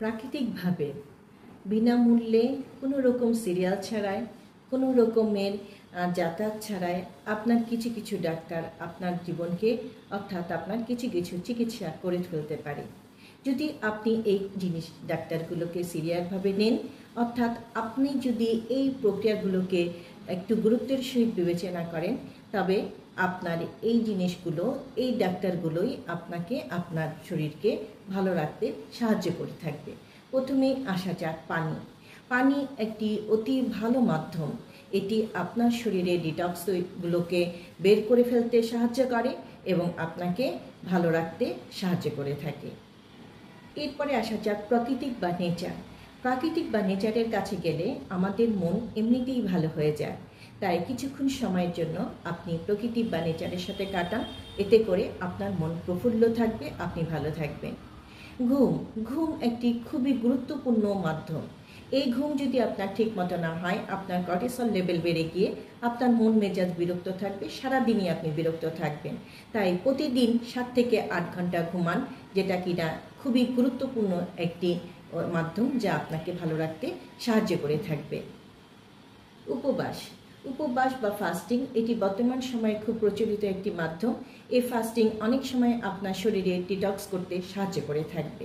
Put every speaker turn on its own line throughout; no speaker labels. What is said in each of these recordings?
প্রাকৃতিকভাবে বিনামূল্যে কোনো রকম সিরিয়াল ছাড়াই, কোনো রকমের যাতায়াত ছাড়াই আপনার কিছু কিছু ডাক্তার আপনার জীবনকে অর্থাৎ আপনার কিছু কিছু চিকিৎসা করে ফেলতে পারে। যদি আপনি এই ডাক্তারগুলোকে সিরিয়াসভাবে নেন, অর্থাৎ আপনি যদি এই প্রক্রিয়াগুলোকে একটু গুরুত্বের সহিত বিবেচনা করেন, তবে আপনার এই জিনিসগুলো, এই ডাক্তারগুলোই আপনাকে আপনার শরীরকে ভালো রাখতে সাহায্য করে থাকবে। প্রথমেই আসা যাক পানি একটি অতি ভালো মাধ্যম। এটি আপনার শরীরে ডিটক্সগুলোকে বের করে ফেলতে সাহায্য করে এবং আপনাকে ভালো রাখতে সাহায্য করে থাকে। এরপরে আসা যাক প্রাকৃতিক বা নেচারের কাছে গেলে আমাদের মন এমনিতেই ভালো হয়ে যায়। তাই কিছুক্ষণ সময়ের জন্য আপনি প্রকৃতি বা নেচারের সাথে কাটান, এতে করে আপনার মন প্রফুল্ল থাকবে, আপনি ভালো থাকবেন। ঘুম একটি খুবই গুরুত্বপূর্ণ মাধ্যম। এই ঘুম যদি আপনার ঠিক মতো না হয়, আপনার কর্টিসল লেভেল বেড়ে গিয়ে আপনার মন মেজাজ বিরক্ত থাকবে, সারাদিনই আপনি বিরক্ত থাকবেন। তাই প্রতিদিন 7 থেকে 8 ঘন্টা ঘুমান, যেটা কিনা খুবই গুরুত্বপূর্ণ একটি মাধ্যম যা আপনাকে ভালো রাখতে সাহায্য করে থাকবে। উপবাস বা ফাস্টিং এটি বর্তমান সময়ে খুব প্রচলিত একটি মাধ্যম। এই ফাস্টিং অনেক সময় আপনার শরীরে ডিটক্স করতে সাহায্য করে থাকবে।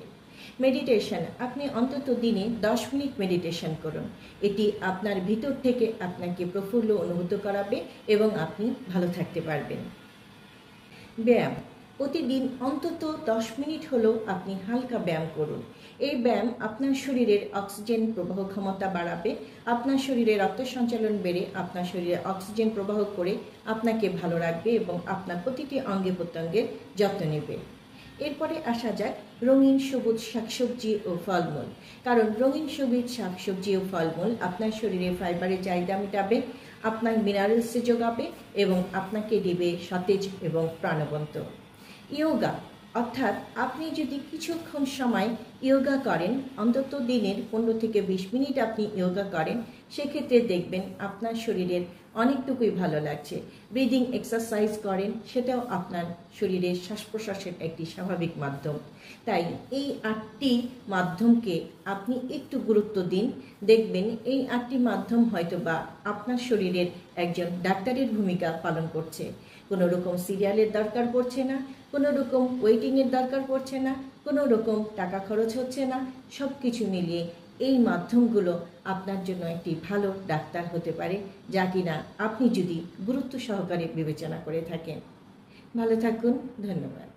মেডিটেশন, আপনি অন্তত দিনে 10 মিনিট মেডিটেশন করুন। এটি আপনার ভিতর থেকে আপনাকে প্রফুল্ল অনুভূত করাবে এবং আপনি ভালো থাকতে পারবেন। ব্যায়াম, প্রতিদিন অন্তত 10 মিনিট হলেও আপনি হালকা ব্যায়াম করুন। এই ব্যায়াম আপনার শরীরের অক্সিজেন প্রবাহ ক্ষমতা বাড়াবে, আপনার শরীরে রক্ত সঞ্চালন বেড়ে আপনার শরীরে অক্সিজেন প্রবাহ করে আপনাকে ভালো রাখবে এবং আপনার প্রতিটি অঙ্গে প্রত্যঙ্গের যত্ন নেবে। এরপরে আসা যাক রঙিন সবুজ শাকসবজি ও ফলমূল। কারণ রঙিন সবুজ শাকসবজি ও ফলমূল আপনার শরীরে ফাইবারের চাহিদা মেটাবে, আপনার মিনারেলসে যোগাবে এবং আপনাকে দিবে সতেজ এবং প্রাণবন্ত। যোগা, অর্থাৎ আপনি যদি কিছুক্ষণ সময় যোগা করেন, অন্তত দিনের 15 থেকে 20 মিনিট আপনি যোগা করেন, সেক্ষেত্রে দেখবেন আপনার শরীরের অনেকটুকুই ভালো লাগছে। ব্রিদিং এক্সারসাইজ করেন, সেটাও আপনার শরীরের শ্বাস প্রশ্বাসের একটি স্বাভাবিক মাধ্যম। তাই এই 8টি মাধ্যমকে আপনি একটু গুরুত্ব দিন, দেখবেন এই 8টি মাধ্যম হয়তো বা আপনার শরীরের একজন ডাক্তারের ভূমিকা পালন করছে। কোনো রকম সিরিয়ালের দরকার পড়ছে না, কোনো রকম ওয়েটিংয়ের দরকার পড়ছে না, কোনো রকম টাকা খরচ হচ্ছে না। সব কিছু মিলিয়ে এই মাধ্যমগুলো আপনার জন্য একটি ভালো ডাক্তার হতে পারে, যা কিনা আপনি যদি গুরুত্ব সহকারে বিবেচনা করে থাকেন। ভালো থাকুন, ধন্যবাদ।